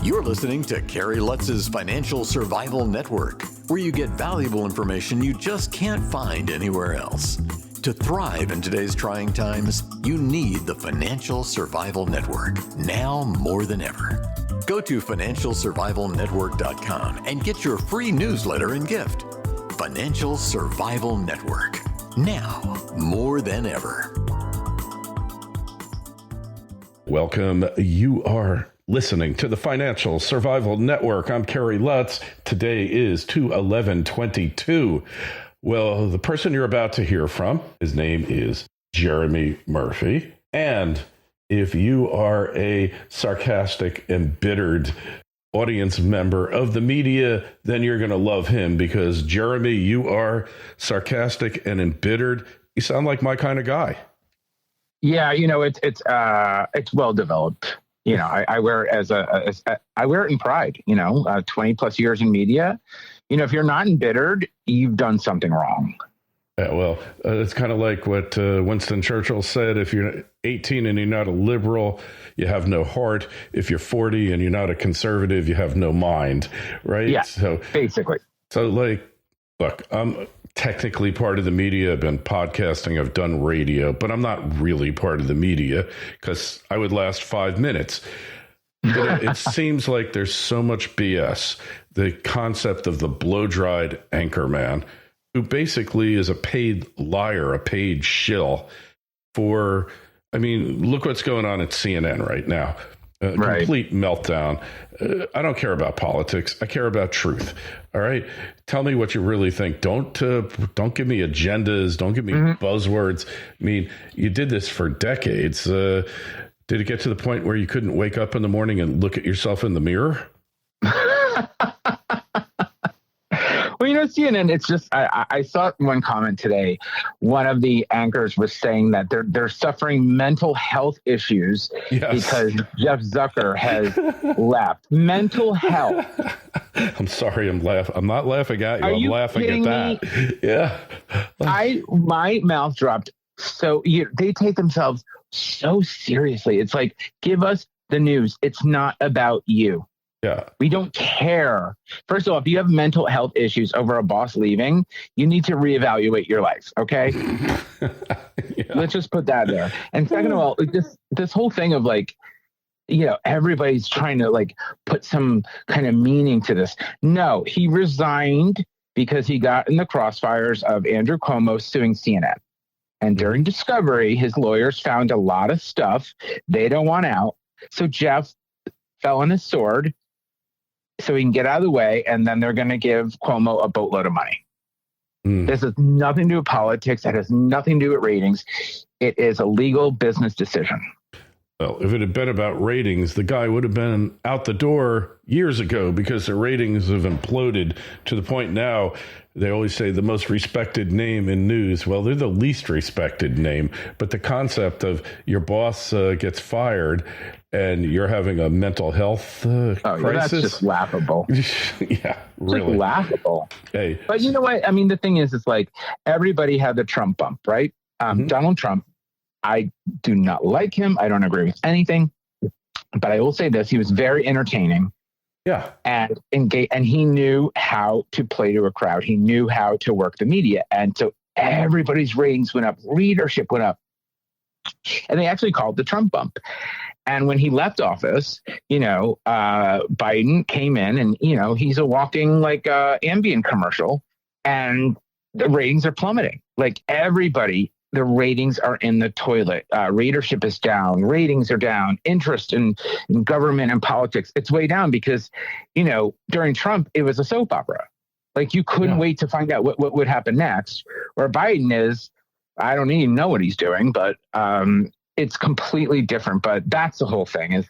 You're listening to Kerry Lutz's Financial Survival Network, where you get valuable information you just can't find anywhere else. To thrive in today's trying times, you need the Financial Survival Network, now more than ever. Go to financialsurvivalnetwork.com and get your free newsletter and gift. Financial Survival Network, now more than ever. Welcome. You are listening to the Financial Survival Network. I'm Kerry Lutz. Today is 2/11/22. Well, the person you're about to hear from, his name is Jeremy Murphy. And if you are a sarcastic, embittered audience member of the media, then you're going to love him because, Jeremy, you are sarcastic and embittered. You sound like my kind of guy. Yeah, it's well developed. I wear it I wear it in pride. 20 plus years in media. If you're not embittered, you've done something wrong. Yeah, well, it's kind of like what Winston Churchill said: if you're 18 and you're not a liberal, you have no heart. If you're 40 and you're not a conservative, you have no mind. Right? Yeah. So basically. So, look, I'm technically part of the media. I've been podcasting. I've done radio, but I'm not really part of the media because I would last 5 minutes. But it seems like there's so much BS. The concept of the blow-dried anchorman, who basically is a paid liar, a paid shill for, look what's going on at CNN right now. Right. Complete meltdown. I don't care about politics. I care about truth. All right. Tell me what you really think. Don't give me agendas. Don't give me buzzwords. You did this for decades. Did it get to the point where you couldn't wake up in the morning and look at yourself in the mirror? Well, CNN, it's just, I saw one comment today. One of the anchors was saying that they're suffering mental health issues because Jeff Zucker has left. Mental health. I'm sorry, I'm not laughing at you. I'm laughing at that. Me? Yeah. My mouth dropped. So they take themselves so seriously. It's like, give us the news. It's not about you. Yeah. We don't care. First of all, if you have mental health issues over a boss leaving, you need to reevaluate your life. Okay. Yeah. Let's just put that there. And second of all, this whole thing of everybody's trying to put some kind of meaning to this. No, he resigned because he got in the crossfires of Andrew Cuomo suing CNN. And during discovery, his lawyers found a lot of stuff they don't want out. So Jeff fell on his sword so he can get out of the way, and then they're going to give Cuomo a boatload of money. This has nothing to do with politics. It has nothing to do with ratings. It is a legal business decision. Well, if it had been about ratings, the guy would have been out the door years ago because the ratings have imploded to the point now. They always say the most respected name in news. Well, they're the least respected name. But the concept of your boss gets fired and you're having a mental health crisis. That's just laughable. Yeah, really. Just laughable. Hey. But you know what? The thing is, it's like everybody had the Trump bump, right? Donald Trump, I do not like him. I don't agree with anything. But I will say this. He was very entertaining. Yeah. And he knew how to play to a crowd. He knew how to work the media. And so everybody's ratings went up, readership went up. And they actually called the Trump bump. And when he left office, Biden came in and, he's a walking Ambien commercial, and the ratings are plummeting. Everybody, the ratings are in the toilet. Readership is down. Ratings are down. Interest in government and politics, it's way down because, during Trump, it was a soap opera. You couldn't wait to find out what would happen next. Where Biden is, I don't even know what he's doing, but it's completely different. But that's the whole thing is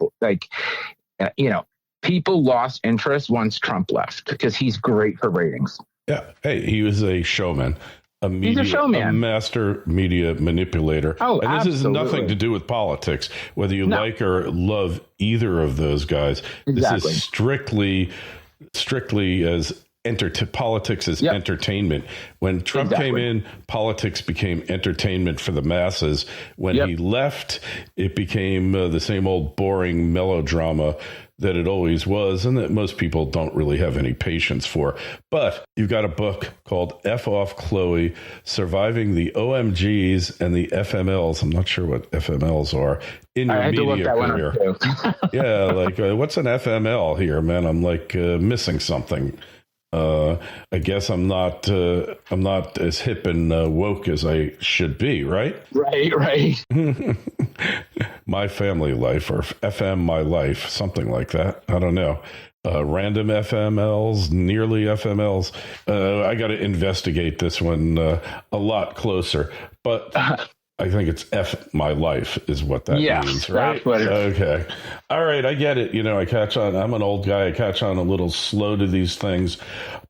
people lost interest once Trump left because he's great for ratings. Yeah. Hey, he was a showman. He's a showman. A master media manipulator. Oh, and this absolutely. has nothing to do with politics, whether you like or love either of those guys. Exactly. This is strictly as politics is entertainment. When Trump came in, politics became entertainment for the masses. When he left, it became the same old boring melodrama that it always was and that most people don't really have any patience for. But you've got a book called F Off Chloe, Surviving the OMGs and the FMLs. I'm not sure what FMLs are in your media career. Yeah, like what's an FML here, man? I'm like missing something. I guess I'm not as hip and woke as I should be, right? Right. My family life, or FM my life, something like that. I don't know. Random FMLs, nearly FMLs. I got to investigate this one a lot closer, but I think it's F my life is what that means, right? That's what it is. Okay. All right. I get it. I catch on. I'm an old guy. I catch on a little slow to these things,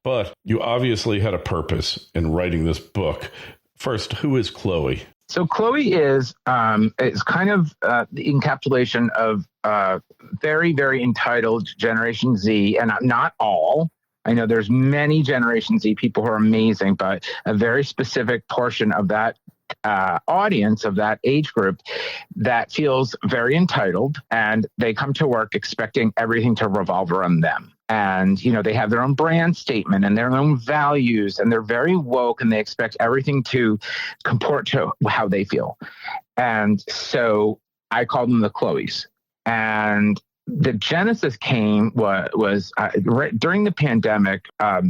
but you obviously had a purpose in writing this book. First, who is Chloe? So Chloe is kind of the encapsulation of very, very entitled Generation Z, and not all. I know there's many Generation Z people who are amazing, but a very specific portion of that audience, of that age group, that feels very entitled, and they come to work expecting everything to revolve around them. And, they have their own brand statement and their own values, and they're very woke, and they expect everything to comport to how they feel. And so I called them the Chloes. And the genesis was right during the pandemic. I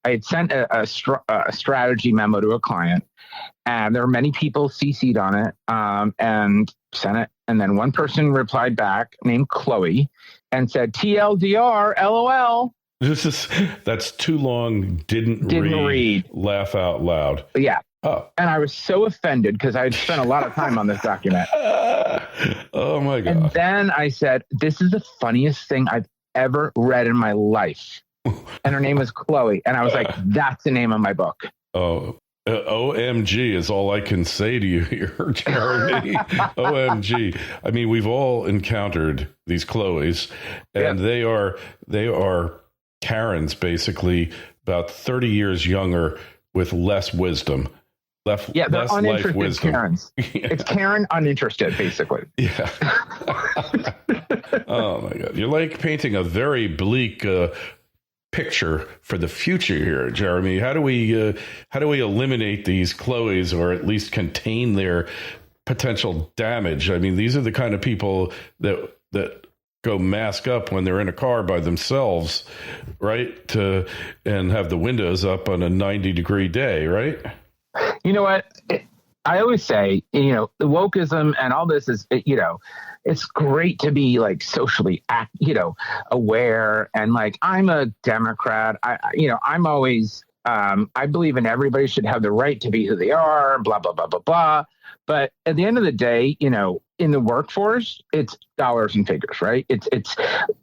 had sent a strategy memo to a client, and there were many people CC'd on it, and sent it. And then one person replied back named Chloe and said, TLDR, LOL. That's too long. Didn't read. Laugh out loud. Yeah. Oh. And I was so offended because I had spent a lot of time on this document. Oh my God. And then I said, this is the funniest thing I've ever read in my life. And her name was Chloe. And I was like, that's the name of my book. Oh, OMG is all I can say to you here, Jeremy. OMG. I mean, we've all encountered these Chloes, and they are Karens, basically about 30 years younger with less wisdom. They're less uninterested life wisdom. Karens. It's Karen uninterested, basically. Yeah. Oh my God. You're like painting a very bleak picture for the future here, Jeremy. How do we eliminate these Chloes, or at least contain their potential damage? I mean, these are the kind of people that go mask up when they're in a car by themselves, right? And have the windows up on a 90-degree day, right? You know what? I always say, the wokeism and all this is, it's great to be like socially, aware. And like, I'm a Democrat. I'm always, I believe in everybody should have the right to be who they are, blah, blah, blah, blah, blah. But at the end of the day, in the workforce, it's dollars and figures, right? It's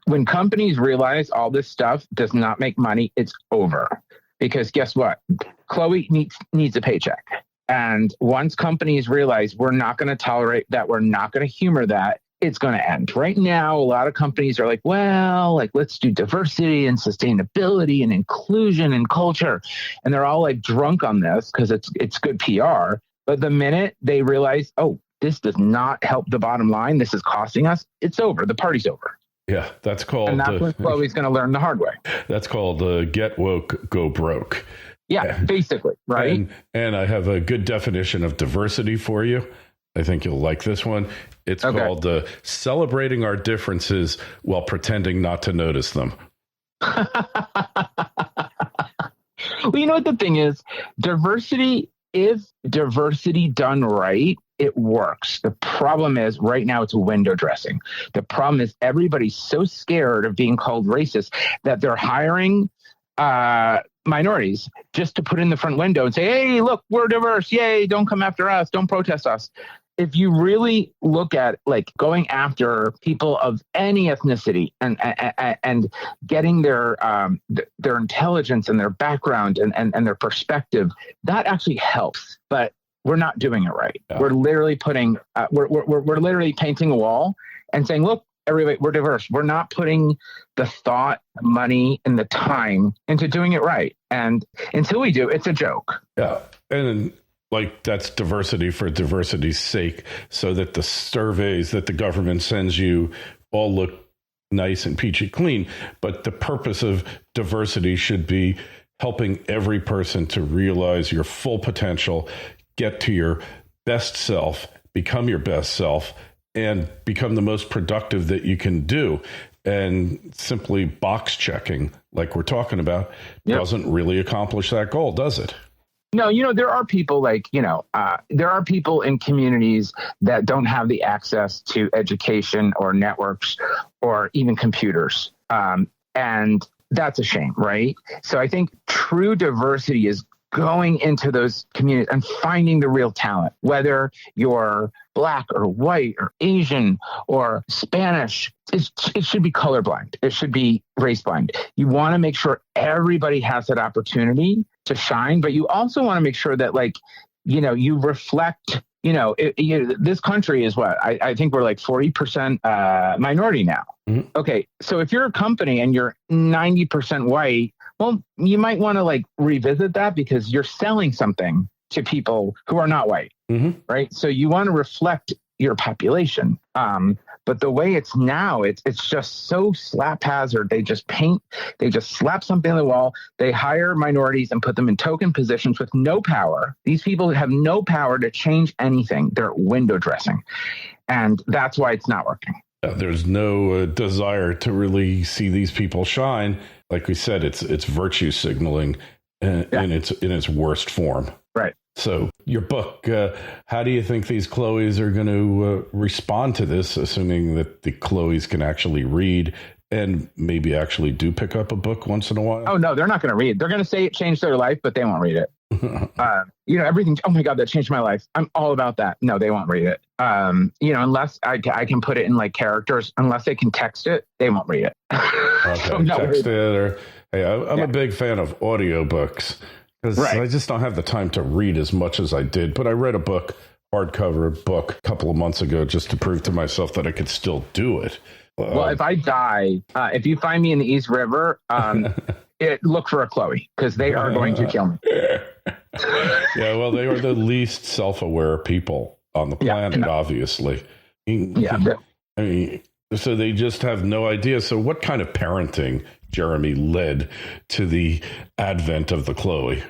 when companies realize all this stuff does not make money, it's over. Because guess what? Chloe needs a paycheck. And once companies realize we're not going to tolerate that, we're not going to humor that, it's going to end. Right now, a lot of companies are like, let's do diversity and sustainability and inclusion and culture. And they're all like drunk on this because it's good PR. But the minute they realize, this does not help the bottom line, this is costing us, it's over. The party's over. Yeah, that's called... And that's when Chloe's going to learn the hard way. That's called get woke, go broke. Yeah, basically, right? And I have a good definition of diversity for you. I think you'll like this one. It's called celebrating our differences while pretending not to notice them. Well, you know what the thing is? Diversity, if diversity done right, it works. The problem is right now it's window dressing. The problem is everybody's so scared of being called racist that they're hiring minorities just to put in the front window and say, hey, look, we're diverse. Yay, don't come after us. Don't protest us. If you really look at like going after people of any ethnicity and getting their intelligence and their background and their perspective, that actually helps. But we're not doing it right. Yeah. We're literally we're literally painting a wall and saying, look, everybody, we're diverse. We're not putting the thought, money, and the time into doing it right. And until we do, it's a joke. Yeah. And like that's diversity for diversity's sake, so that the surveys that the government sends you all look nice and peachy clean. But the purpose of diversity should be helping every person to realize your full potential, get to your best self, become your best self, and become the most productive that you can do. And simply box checking, like we're talking about, doesn't really accomplish that goal, does it? No, there are people there are people in communities that don't have the access to education or networks or even computers. And that's a shame, right? So I think true diversity is going into those communities and finding the real talent, whether you're Black or white or Asian or Spanish. It should be colorblind. It should be race blind. You want to make sure everybody has that opportunity to shine, but you also want to make sure that you reflect, this country is what? I think we're like 40% minority now. Mm-hmm. Okay. So if you're a company and you're 90% white, well, you might want to revisit that because you're selling something to people who are not white, right? So you want to reflect your population. But the way it's now, it's just so slap hazard. They just slap something on the wall. They hire minorities and put them in token positions with no power. These people have no power to change anything. They're window dressing. And that's why it's not working. There's no desire to really see these people shine. Like we said, it's virtue signaling in its worst form. Right. So your book, how do you think these Chloes are going to respond to this, assuming that the Chloes can actually read and maybe actually do pick up a book once in a while? Oh, no, they're not going to read. They're going to say it changed their life, but they won't read it. Everything. Oh, my God, that changed my life. I'm all about that. No, they won't read it. Unless I can put it in characters, unless they can text it, they won't read it. Okay, so text it or, hey, I'm a big fan of audiobooks. Because I just don't have the time to read as much as I did. But I read a hardcover book a couple of months ago just to prove to myself that I could still do it. Well, if I die, if you find me in the East River, look for a Chloe because they are going to kill me. Yeah, well, they are the least self-aware people on the planet, obviously. Yeah. I mean, so they just have no idea. So what kind of parenting, Jeremy, led to the advent of the Chloe?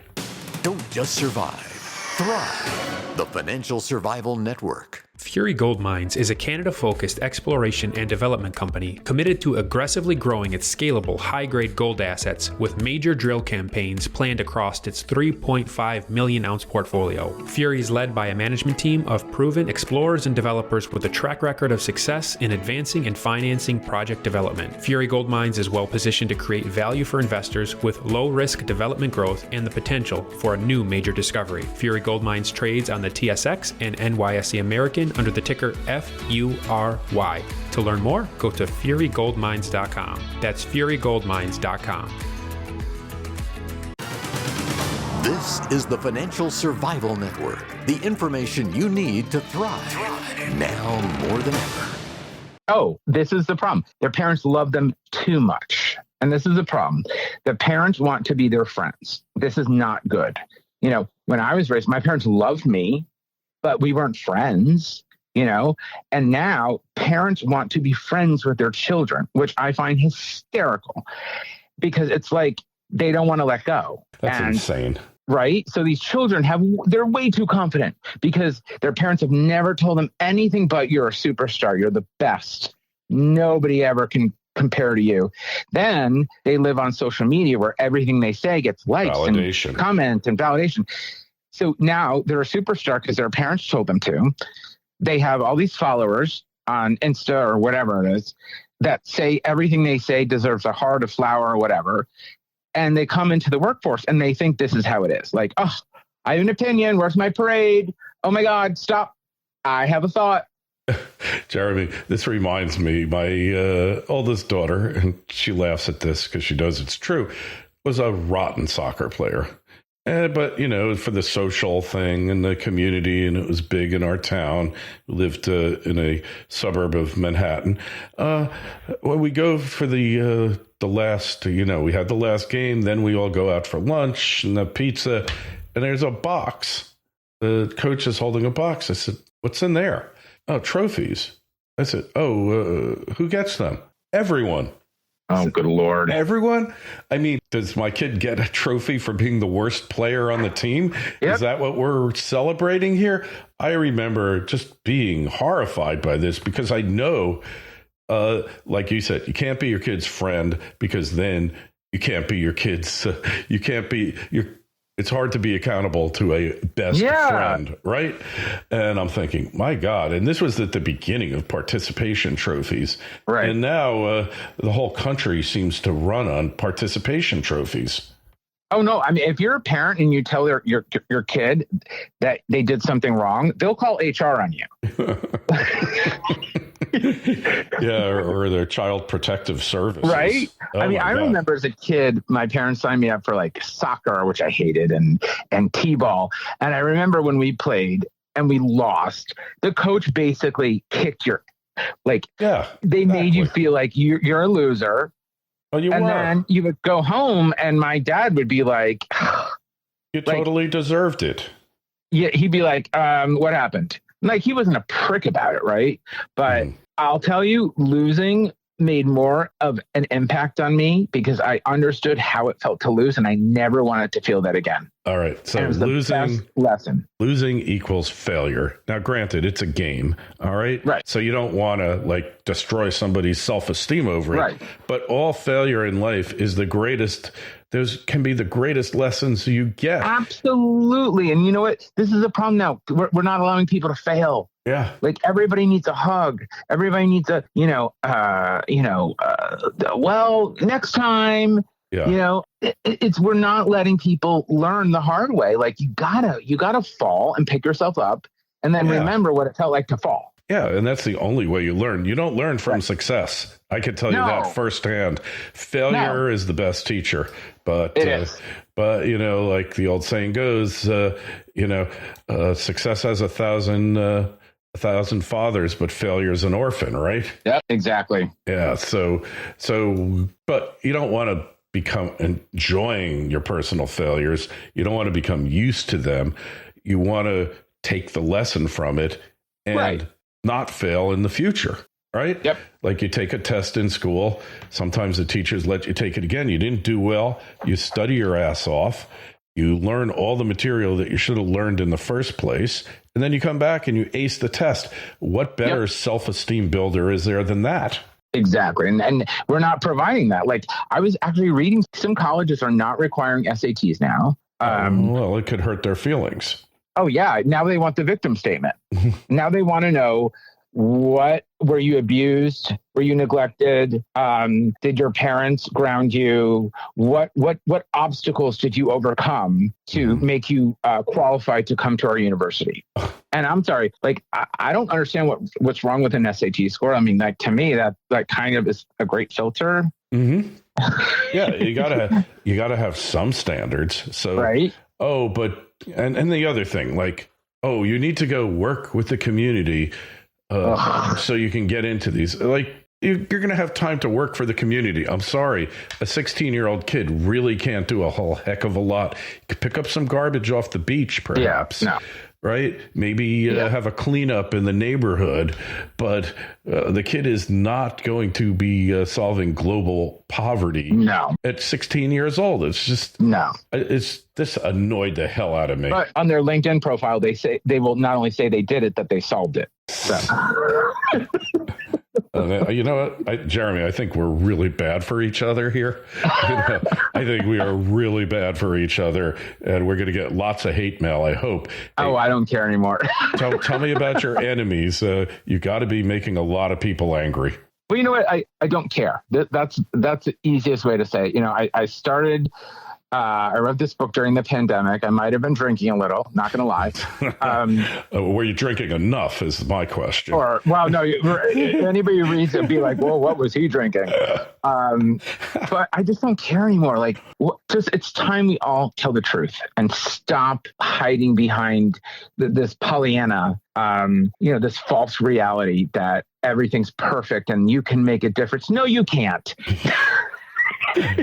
Don't just survive, thrive. The Financial Survival Network. Fury Gold Mines is a Canada-focused exploration and development company committed to aggressively growing its scalable, high-grade gold assets with major drill campaigns planned across its 3.5 million-ounce portfolio. Fury is led by a management team of proven explorers and developers with a track record of success in advancing and financing project development. Fury Gold Mines is well-positioned to create value for investors with low-risk development growth and the potential for a new major discovery. Fury Gold Mines trades on the TSX and NYSE American under the ticker FURY. To learn more, go to furygoldmines.com. That's furygoldmines.com. This is the Financial Survival Network, the information you need to thrive now more than ever. Oh, this is the problem. Their parents love them too much. And this is the problem. The parents want to be their friends. This is not good. When I was raised, my parents loved me, but we weren't friends, and now parents want to be friends with their children, which I find hysterical because it's like they don't want to let go. That's insane. Right? So these children they're way too confident because their parents have never told them anything but you're a superstar. You're the best. Nobody ever can compare to you. Then they live on social media where everything they say gets likes and comments and validation. So now they're a superstar because their parents told them to. They have all these followers on Insta or whatever it is that say everything they say deserves a heart, a flower, or whatever. And they come into the workforce and they think this is how it is. Like, oh, I have an opinion. Where's my parade? Oh my God, stop. I have a thought. Jeremy, this reminds me, my oldest daughter, and she laughs at this because she knows it's true, was a rotten soccer player. But, for the social thing and the community, and it was big in our town, we lived in a suburb of Manhattan. When we go for the last, we had the last game, then we all go out for lunch and the pizza, and there's a box. The coach is holding a box. I said, what's in there? Oh, trophies. I said, who gets them? Everyone. Oh, good Lord. Everyone? I mean, does my kid get a trophy for being the worst player on the team? Yep. Is that what we're celebrating here? I remember just being horrified by this because I know, like you said, you can't be your kid's friend because then you can't be your kid's, it's hard to be accountable to a best friend, right? And I'm thinking, my God, and this was at the beginning of participation trophies. Right. And now the whole country seems to run on participation trophies. Oh, no. I mean, if you're a parent and you tell your kid that they did something wrong, they'll call HR on you. Yeah, or their child protective services. Right? Oh, I mean, I remember as a kid, my parents signed me up for like soccer, which I hated, and t-ball. And I remember when we played and we lost, the coach basically kicked your, they made you feel like you're a loser. Well, you and were. Then you would go home and my dad would be like, you totally deserved it. Yeah, he'd be like, what happened? Like, he wasn't a prick about it, right? But I'll tell you, losing made more of an impact on me because I understood how it felt to lose, and I never wanted to feel that again. All right. So and it was the best lesson. Losing equals failure. Now, granted, it's a game. All right. Right. So you don't want to destroy somebody's self-esteem over it. Right. But all failure in life is the greatest. Those can be the greatest lessons you get. Absolutely. And you know what? This is a problem now. We're not allowing people to fail. Yeah. Like, everybody needs a hug. Everybody needs a, well, next time. Yeah. We're not letting people learn the hard way. Like, you gotta fall and pick yourself up and then remember what it felt like to fall. Yeah. And that's the only way you learn. You don't learn from success. I can tell you that firsthand. Failure is the best teacher, but it is. But like the old saying goes, success has a thousand fathers, but failure is an orphan, right? Yep, exactly. Yeah. So, but you don't want to become enjoying your personal failures. You don't want to become used to them. You want to take the lesson from it and not fail in the future. Right? Yep. Like, you take a test in school. Sometimes the teachers let you take it again. You didn't do well. You study your ass off. You learn all the material that you should have learned in the first place. And then you come back and you ace the test. What better self-esteem builder is there than that? Exactly. And we're not providing that. Like, I was actually reading some colleges are not requiring SATs now. Well, it could hurt their feelings. Oh, yeah. Now they want the victim statement. Now they want to know, what were you abused? Were you neglected? Did your parents ground you? What obstacles did you overcome to make you qualified to come to our university? And I'm sorry, I don't understand what's wrong with an SAT score. I mean, to me, that kind of is a great filter. Mm-hmm. Yeah, you gotta have some standards. So right. Oh, but and the other thing, you need to go work with the community. So you can get into these, you're going to have time to work for the community. I'm sorry. A 16-year-old kid really can't do a whole heck of a lot. You could pick up some garbage off the beach, perhaps. Yeah, no. Right? Maybe have a cleanup in the neighborhood, but the kid is not going to be solving global poverty. No. At 16 years old. It's just this annoyed the hell out of me. But on their LinkedIn profile, they will not only say they did it, that they solved it. So. You know what, Jeremy, I think we're really bad for each other here. I think we are really bad for each other, and we're going to get lots of hate mail, I hope. Oh, I don't care anymore. Tell me about your enemies. You got to be making a lot of people angry. Well, you know what? I don't care. That's the easiest way to say it. I started... I wrote this book during the pandemic. I might have been drinking a little, not going to lie. Were you drinking enough is my question. No, anybody who reads it be like, well, what was he drinking? But I just don't care anymore. It's time we all tell the truth and stop hiding behind this Pollyanna, this false reality that everything's perfect and you can make a difference. No, you can't.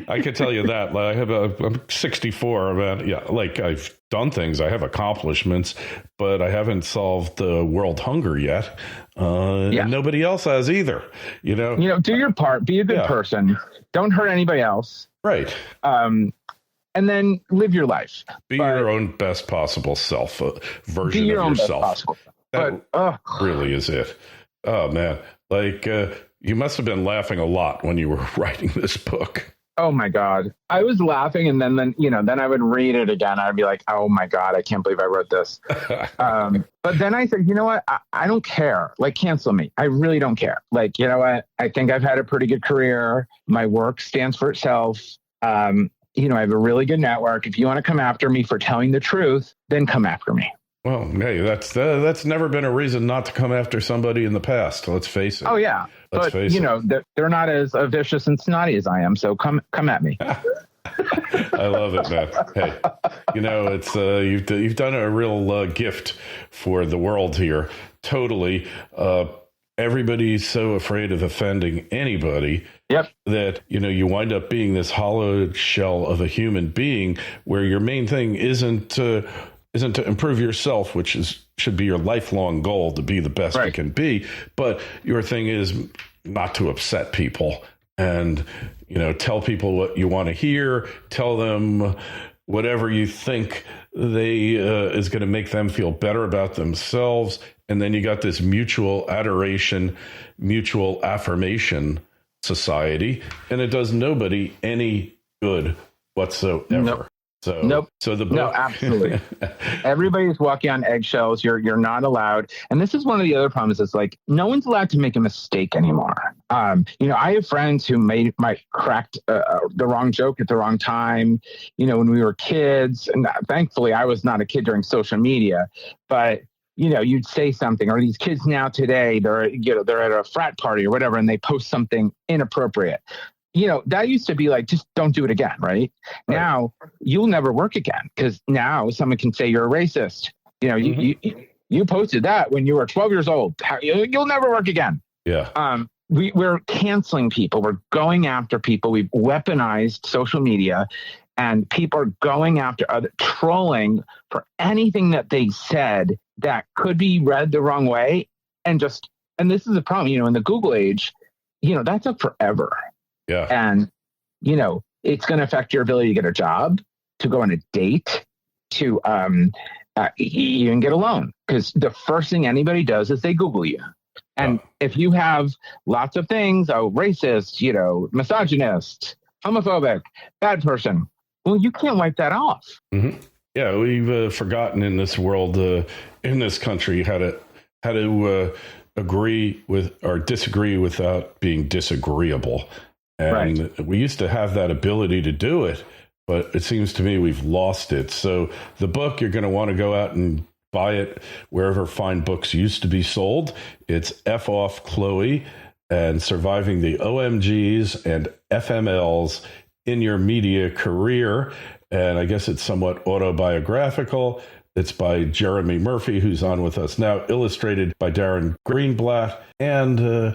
I can tell you that. I'm 64. I've done things. I have accomplishments, but I haven't solved the world hunger yet. And nobody else has either. Do your part. Be a good person. Don't hurt anybody else. Right. And then live your life. Be your own best possible self, version be your of own yourself. Best possible. That really is it. Oh, man. Like, you must have been laughing a lot when you were writing this book. Oh, my God. I was laughing, and then I would read it again. I'd be like, oh, my God, I can't believe I wrote this. But then I said, you know what? I don't care. Like, cancel me. I really don't care. Like, you know what? I think I've had a pretty good career. My work stands for itself. I have a really good network. If you want to come after me for telling the truth, then come after me. Well, hey, that's never been a reason not to come after somebody in the past. Let's face it. Oh, yeah. But, they're not as vicious and snotty as I am. So come at me. I love it, man. Hey, it's you've done a real gift for the world here. Totally. Everybody's so afraid of offending anybody. Yep. That, you wind up being this hollow shell of a human being where your main thing isn't to improve yourself, which should be your lifelong goal, to be the best you can be. But your thing is not to upset people and, tell people what you want to hear, tell them whatever you think is going to make them feel better about themselves. And then you got this mutual adoration, mutual affirmation society, and it does nobody any good whatsoever. Nope. So the book, no, absolutely. Everybody's walking on eggshells. You're not allowed. And this is one of the other problems. It's like no one's allowed to make a mistake anymore. I have friends who might cracked the wrong joke at the wrong time. When we were kids, and thankfully I was not a kid during social media, but you'd say something, or these kids now today, they're at a frat party or whatever, and they post something inappropriate. That used to be like, just don't do it again, right? Now you'll never work again because now someone can say you're a racist. You posted that when you were 12 years old. You'll never work again. Yeah. We're canceling people. We're going after people. We've weaponized social media, and people are going after trolling for anything that they said that could be read the wrong way. And this is a problem, in the Google age, that's up forever. Yeah. And, it's going to affect your ability to get a job, to go on a date, to even get a loan. Because the first thing anybody does is they Google you. And if you have lots of things, racist, misogynist, homophobic, bad person, well, you can't wipe that off. Mm-hmm. Yeah, we've forgotten in this world, in this country, how to agree with or disagree without being disagreeable. And we used to have that ability to do it, but it seems to me we've lost it. So the book, you're going to want to go out and buy it wherever fine books used to be sold. It's F Off Chloe and Surviving the OMGs and FMLs in Your Media Career. And I guess it's somewhat autobiographical. It's by Jeremy Murphy, who's on with us now, illustrated by Darren Greenblatt. And,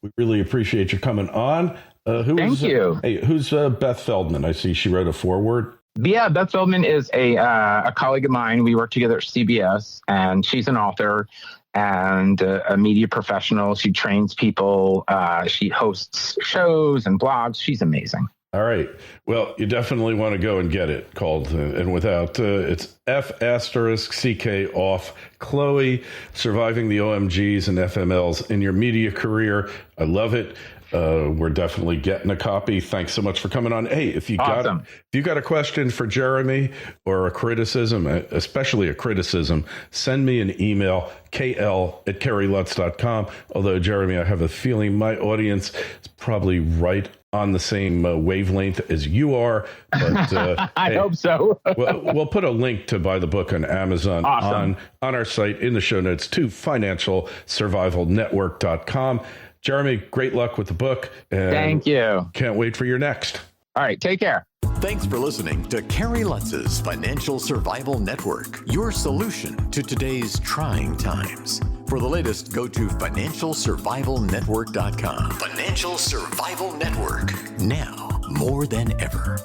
we really appreciate you coming on. Thank you. Hey, who's Beth Feldman? I see she wrote a foreword. Yeah, Beth Feldman is a colleague of mine. We work together at CBS, and she's an author and a media professional. She trains people. She hosts shows and blogs. She's amazing. All right. Well, you definitely want to go and get it called, and without, it's F***CK off Chloe, Surviving the OMGs and FMLs in Your Media Career. I love it. We're definitely getting a copy. Thanks so much for coming on. Hey, if you got a question for Jeremy or a criticism, especially a criticism, send me an email, kl@kerrylutz.com. Although, Jeremy, I have a feeling my audience is probably right on the same wavelength as you are. But I hope so. we'll put a link to buy the book on Amazon on our site in the show notes to financialsurvivalnetwork.com. Jeremy, great luck with the book. And thank you. Can't wait for your next. All right. Take care. Thanks for listening to Kerry Lutz's Financial Survival Network, your solution to today's trying times. For the latest, go to financialsurvivalnetwork.com. Financial Survival Network, now more than ever.